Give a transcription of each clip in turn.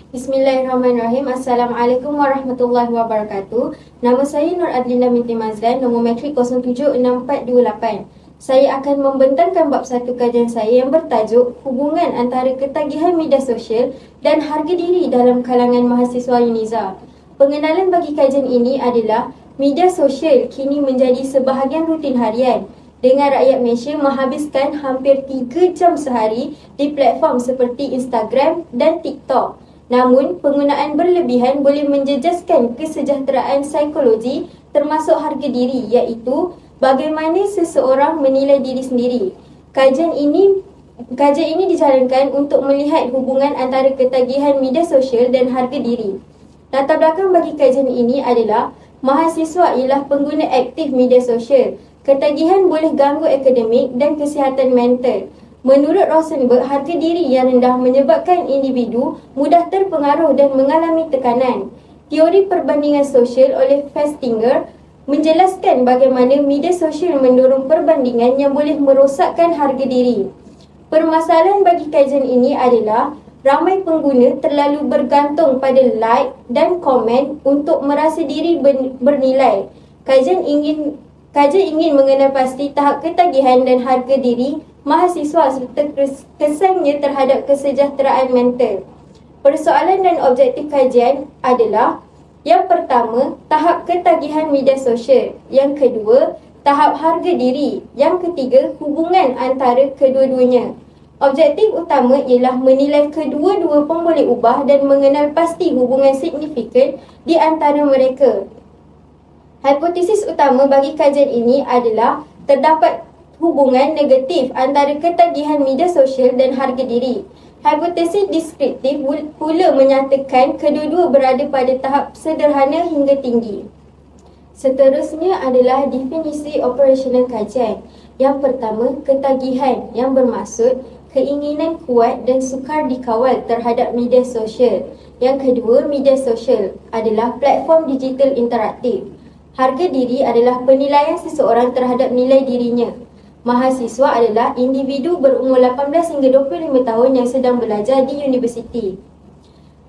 Bismillahirrahmanirrahim. Assalamualaikum warahmatullahi wabarakatuh. Nama saya Nur Adlina binti Mazlan, nombor matrik 076428. Saya akan membentangkan bab satu kajian saya yang bertajuk hubungan antara ketagihan media sosial dan harga diri dalam kalangan mahasiswa UNIZA. Pengenalan bagi kajian ini adalah media sosial kini menjadi sebahagian rutin harian, dengan rakyat Malaysia menghabiskan hampir 3 jam sehari di platform seperti Instagram dan TikTok. Namun, penggunaan berlebihan boleh menjejaskan kesejahteraan psikologi termasuk harga diri, iaitu bagaimana seseorang menilai diri sendiri. Kajian ini dijalankan untuk melihat hubungan antara ketagihan media sosial dan harga diri. Latar belakang bagi kajian ini adalah mahasiswa ialah pengguna aktif media sosial. Ketagihan boleh ganggu akademik dan kesihatan mental. Menurut Rosenberg, harga diri yang rendah menyebabkan individu mudah terpengaruh dan mengalami tekanan. Teori perbandingan sosial oleh Festinger menjelaskan bagaimana media sosial mendorong perbandingan yang boleh merosakkan harga diri. Permasalahan bagi kajian ini adalah ramai pengguna terlalu bergantung pada like dan komen untuk merasa diri bernilai. Kajian ingin mengenal pasti tahap ketagihan dan harga diri mahasiswa serta kesannya terhadap kesejahteraan mental. Persoalan dan objektif kajian adalah: yang pertama, tahap ketagihan media sosial; yang kedua, tahap harga diri; yang ketiga, hubungan antara kedua-duanya. Objektif utama ialah menilai kedua-dua pemboleh ubah dan mengenal pasti hubungan signifikan di antara mereka. Hipotesis utama bagi kajian ini adalah terdapat hubungan negatif antara ketagihan media sosial dan harga diri. Hipotesis deskriptif pula menyatakan kedua-dua berada pada tahap sederhana hingga tinggi. Seterusnya adalah definisi operasional kajian. Yang pertama, ketagihan yang bermaksud keinginan kuat dan sukar dikawal terhadap media sosial. Yang kedua, media sosial adalah platform digital interaktif. Harga diri adalah penilaian seseorang terhadap nilai dirinya. Mahasiswa adalah individu berumur 18 hingga 25 tahun yang sedang belajar di universiti.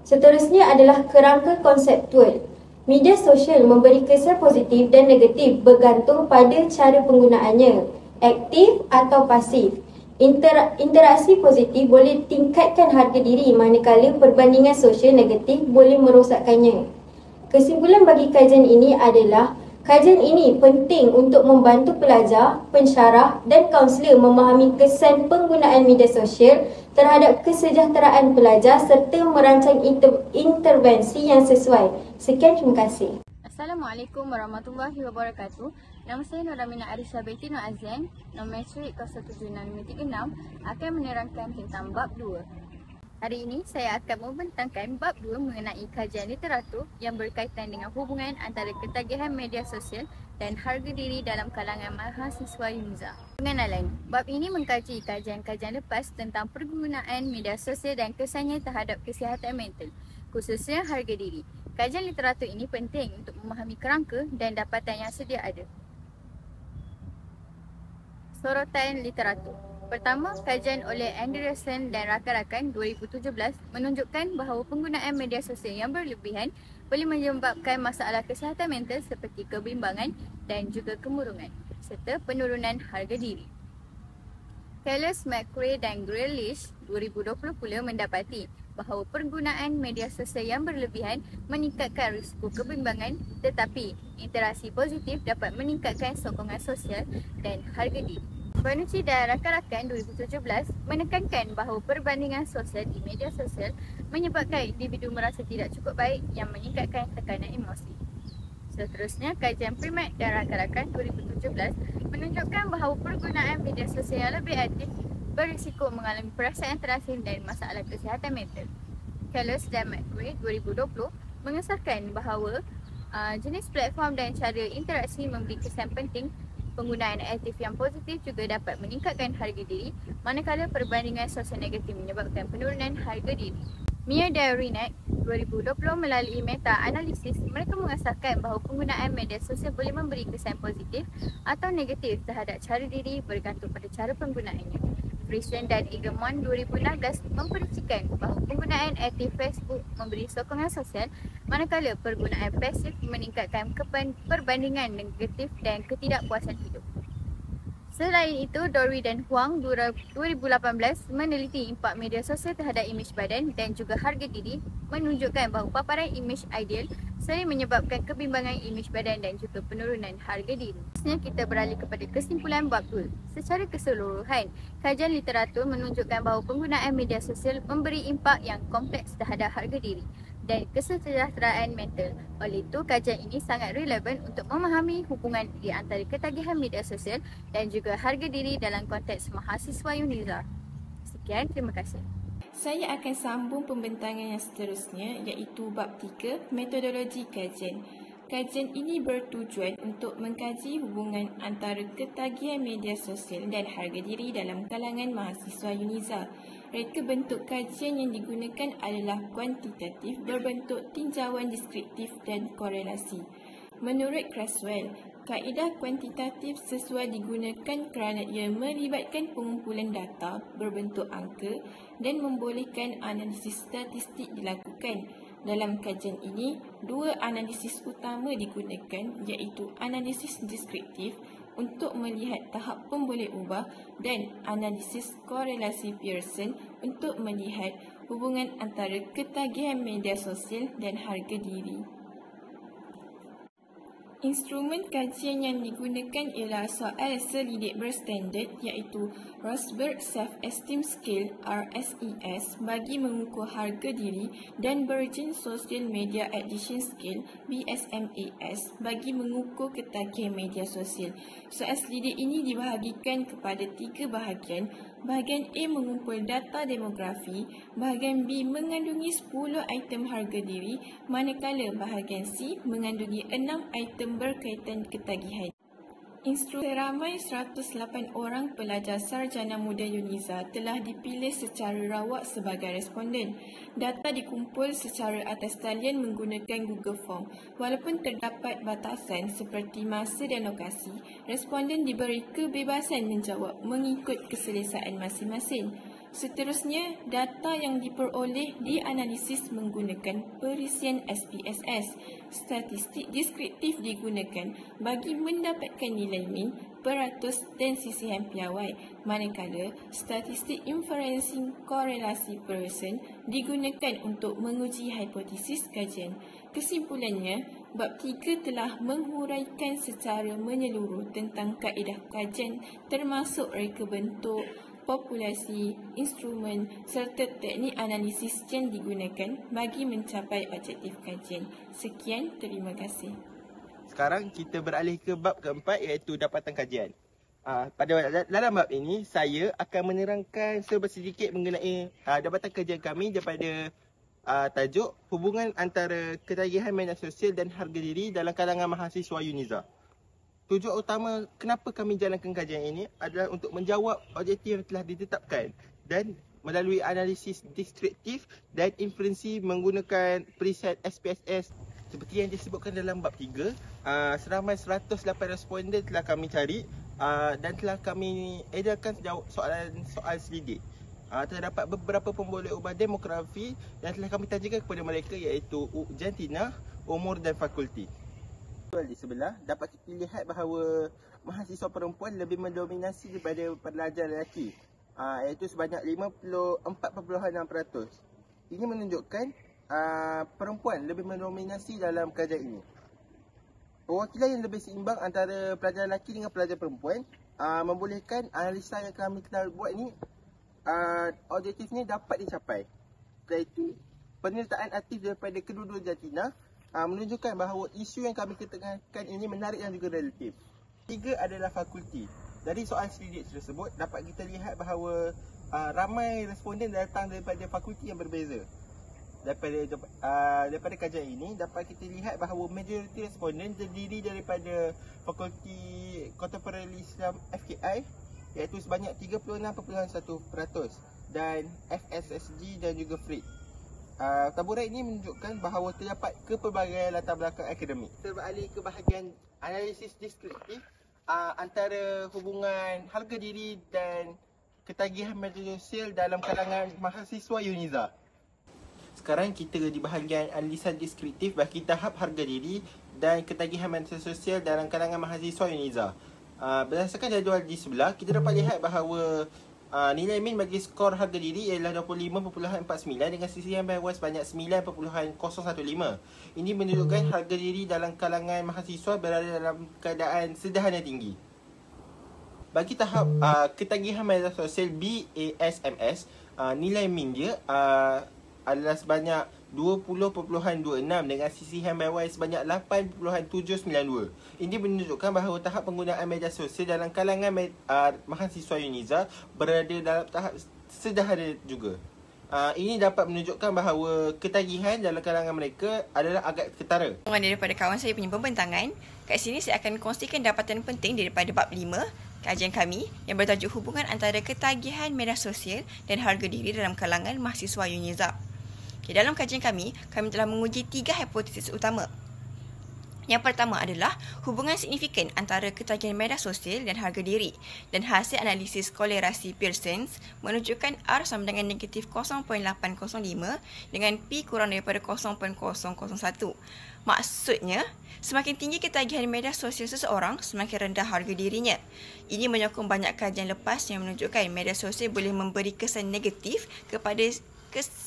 Seterusnya adalah kerangka konseptual. Media sosial memberi kesan positif dan negatif bergantung pada cara penggunaannya, aktif atau pasif. Interaksi positif boleh tingkatkan harga diri, manakala perbandingan sosial negatif boleh merosakkannya. Kesimpulan bagi kajian ini adalah kajian ini penting untuk membantu pelajar, pensyarah dan kaunselor memahami kesan penggunaan media sosial terhadap kesejahteraan pelajar serta merancang intervensi yang sesuai. Sekian, terima kasih. Assalamualaikum warahmatullahi wabarakatuh. Nama saya Nur Amina Arisa binti Nur Azlan, nombor matrik 076536, akan menerangkan tentang bab 2. Hari ini saya akan membentangkan bab 2 mengenai kajian literatur yang berkaitan dengan hubungan antara ketagihan media sosial dan harga diri dalam kalangan mahasiswa UNIZA. Pengenalan. Bab ini mengkaji kajian-kajian lepas tentang penggunaan media sosial dan kesannya terhadap kesihatan mental, khususnya harga diri. Kajian literatur ini penting untuk memahami kerangka dan dapatan yang sedia ada. Sorotan literatur. Pertama, kajian oleh Anderson dan rakan-rakan 2017 menunjukkan bahawa penggunaan media sosial yang berlebihan boleh menyebabkan masalah kesihatan mental seperti kebimbangan dan juga kemurungan serta penurunan harga diri. Kellis, McRae dan Grealish 2020 pula mendapati bahawa penggunaan media sosial yang berlebihan meningkatkan risiko kebimbangan, tetapi interaksi positif dapat meningkatkan sokongan sosial dan harga diri. Bonucci dan rakan-rakan 2017 menekankan bahawa perbandingan sosial di media sosial menyebabkan individu merasa tidak cukup baik yang meningkatkan tekanan emosi. Seterusnya, kajian Primack dan rakan-rakan 2017 menunjukkan bahawa penggunaan media sosial yang lebih aktif berisiko mengalami perasaan terasing dan masalah kesihatan mental. Kellis dan McRae 2020 mengesahkan bahawa jenis platform dan cara interaksi memberi kesan penting. Penggunaan aktif yang positif juga dapat meningkatkan harga diri, manakala perbandingan sosial negatif menyebabkan penurunan harga diri. Mia dan Rinek 2020 melalui meta-analisis, mereka mengesahkan bahawa penggunaan media sosial boleh memberi kesan positif atau negatif terhadap cara diri bergantung pada cara penggunaannya. Friesen dan Egremont 2016 memperincikan bahawa penggunaan aktif Facebook memberi sokongan sosial manakala penggunaan pasif meningkatkan perbandingan negatif dan ketidakpuasan hidup. Selain itu, Dorwi dan Huang 2018 meneliti impak media sosial terhadap imej badan dan juga harga diri, menunjukkan bahawa paparan imej ideal sering menyebabkan kebimbangan imej badan dan juga penurunan harga diri. Seterusnya kita beralih kepada kesimpulan bab 2. Secara keseluruhan, kajian literatur menunjukkan bahawa penggunaan media sosial memberi impak yang kompleks terhadap harga diri dan kesejahteraan mental. Oleh itu, kajian ini sangat relevan untuk memahami hubungan di antara ketagihan media sosial dan juga harga diri dalam konteks mahasiswa UNIZA. Sekian, terima kasih. Saya akan sambung pembentangan yang seterusnya iaitu bab 3, metodologi kajian. Kajian ini bertujuan untuk mengkaji hubungan antara ketagihan media sosial dan harga diri dalam kalangan mahasiswa UNIZA. Reka bentuk kajian yang digunakan adalah kuantitatif berbentuk tinjauan deskriptif dan korelasi. Menurut Creswell, kaedah kuantitatif sesuai digunakan kerana ia melibatkan pengumpulan data berbentuk angka dan membolehkan analisis statistik dilakukan. Dalam kajian ini, dua analisis utama digunakan iaitu analisis deskriptif untuk melihat tahap pemboleh ubah dan analisis korelasi Pearson untuk melihat hubungan antara ketagihan media sosial dan harga diri. Instrumen kajian yang digunakan ialah soal selidik berstandard iaitu Rosberg Self-Esteem Scale RSES bagi mengukur harga diri dan Bergin Social Media Addiction Scale BSMAS bagi mengukur ketagihan media sosial. Soal selidik ini dibahagikan kepada 3 bahagian. Bahagian A mengumpul data demografi, bahagian B mengandungi 10 item harga diri, manakala bahagian C mengandungi 6 item berkaitan ketagihan. Seramai 108 orang pelajar sarjana muda UNIZA telah dipilih secara rawak sebagai responden. Data dikumpul secara atas talian menggunakan Google Form. Walaupun terdapat batasan seperti masa dan lokasi, responden diberi kebebasan menjawab mengikut keselesaan masing-masing. Seterusnya, data yang diperoleh dianalisis menggunakan perisian SPSS. Statistik deskriptif digunakan bagi mendapatkan nilai min, peratus dan sisihan piawai, manakala statistik inferencing korelasi Pearson digunakan untuk menguji hipotesis kajian. Kesimpulannya, bab 3 telah menghuraikan secara menyeluruh tentang kaedah kajian termasuk reka bentuk, populasi, instrumen serta teknik analisis yang digunakan bagi mencapai objektif kajian. Sekian, terima kasih. Sekarang kita beralih ke bab keempat iaitu dapatan kajian. Dalam bab ini, saya akan menerangkan sedikit mengenai dapatan kajian kami daripada tajuk hubungan antara ketagihan media sosial dan harga diri dalam kalangan mahasiswa UNIZA. Tujuan utama kenapa kami jalankan kajian ini adalah untuk menjawab objektif yang telah ditetapkan dan melalui analisis deskriptif dan inferensi menggunakan preset SPSS seperti yang disebutkan dalam bab 3. Seramai 108 responden telah kami cari dan telah kami edarkan soalan selidik. Terdapat beberapa pemboleh ubah demografi yang telah kami tajikan kepada mereka iaitu jantina, umur dan fakulti. Di sebelah dapat kita lihat bahawa mahasiswa perempuan lebih mendominasi daripada pelajar lelaki, iaitu sebanyak 54.6%. Ini menunjukkan perempuan lebih mendominasi dalam kajian ini. Perwakilan yang lebih seimbang antara pelajar lelaki dengan pelajar perempuan membolehkan analisa yang kami telah buat ini objektifnya dapat dicapai, iaitu penyertaan aktif daripada kedua-dua jantina menunjukkan bahawa isu yang kami ketengahkan ini menarik dan juga relatif. 3 adalah fakulti. Dari soal selidik tersebut dapat kita lihat bahawa ramai responden datang daripada fakulti yang berbeza. Daripada kajian ini dapat kita lihat bahawa majoriti responden terdiri daripada fakulti Contemporary Islam FKI iaitu sebanyak 36.1% dan FSSG dan juga FRIT. Taburan ini menunjukkan bahawa terdapat kepelbagaian latar belakang akademik. Kita beralih ke bahagian analisis deskriptif antara hubungan harga diri dan ketagihan media sosial dalam kalangan mahasiswa UNIZA. Sekarang kita di bahagian analisan deskriptif bagi tahap harga diri dan ketagihan media sosial dalam kalangan mahasiswa UNIZA. Berdasarkan jadual di sebelah, kita dapat lihat bahawa nilai min bagi skor harga diri ialah 25.49 dengan sisihan bawah sebanyak 9.015. Ini menunjukkan harga diri dalam kalangan mahasiswa berada dalam keadaan sederhana tinggi. Bagi tahap ketagihan media sosial BASMS, nilai min dia adalah sebanyak 20.26 dengan sisihan bawah sebanyak 8.792. Ini menunjukkan bahawa tahap penggunaan media sosial dalam kalangan mahasiswa UNIZA berada dalam tahap sederhana juga. Ini dapat menunjukkan bahawa ketagihan dalam kalangan mereka adalah agak ketara. Daripada kawan saya punya pembentangan, kat sini saya akan kongsikan dapatan penting daripada bab 5 kajian kami yang bertajuk hubungan antara ketagihan media sosial dan harga diri dalam kalangan mahasiswa UNIZA. Dalam kajian kami telah menguji 3 hipotesis utama. Yang pertama adalah hubungan signifikan antara ketagihan media sosial dan harga diri, dan hasil analisis kolerasi Pearson menunjukkan R sama dengan negatif 0.805 dengan P kurang daripada 0.001. Maksudnya, semakin tinggi ketagihan media sosial seseorang, semakin rendah harga dirinya. Ini menyokong banyak kajian lepas yang menunjukkan media sosial boleh memberi kesan negatif kepada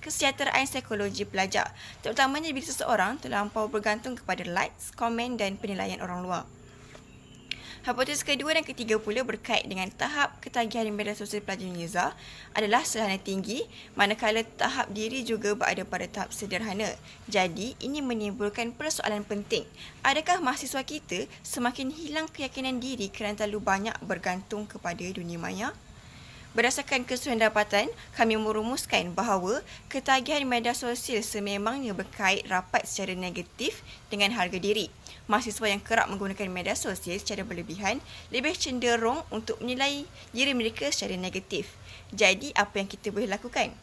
kesejahteraan psikologi pelajar, terutamanya bila seseorang terlampau bergantung kepada likes, komen dan penilaian orang luar. Hipotesis kedua dan ketiga pula berkait dengan tahap ketagihan media sosial pelajar UNIZA adalah sederhana tinggi, manakala tahap diri juga berada pada tahap sederhana. Jadi, ini menimbulkan persoalan penting. Adakah mahasiswa kita semakin hilang keyakinan diri kerana terlalu banyak bergantung kepada dunia maya? Berdasarkan keseluruhan dapatan, kami merumuskan bahawa ketagihan media sosial sememangnya berkait rapat secara negatif dengan harga diri. Mahasiswa yang kerap menggunakan media sosial secara berlebihan lebih cenderung untuk menilai diri mereka secara negatif. Jadi, apa yang kita boleh lakukan?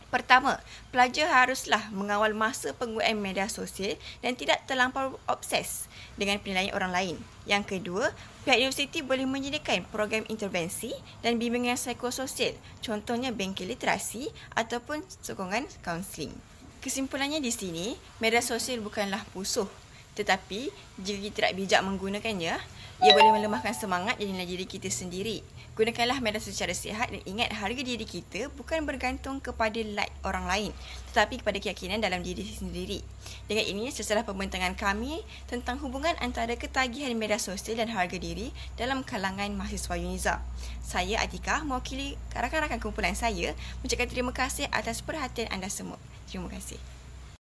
Pertama, pelajar haruslah mengawal masa penggunaan media sosial dan tidak terlampau obses dengan penilaian orang lain. Yang kedua, pihak universiti boleh menyediakan program intervensi dan bimbingan psikososial, contohnya bengkel literasi ataupun sokongan kaunseling. Kesimpulannya di sini, media sosial bukanlah musuh, tetapi jika kita tidak bijak menggunakannya, ia boleh melemahkan semangat dan nilai diri kita sendiri. Gunakanlah media sosial secara sihat dan ingat harga diri kita bukan bergantung kepada like orang lain, tetapi kepada keyakinan dalam diri sendiri. Dengan ini, selesailah pembentangan kami tentang hubungan antara ketagihan media sosial dan harga diri dalam kalangan mahasiswa UNIZA. Saya Atika, mewakili rakan-rakan kumpulan saya, mengucapkan terima kasih atas perhatian anda semua. Terima kasih.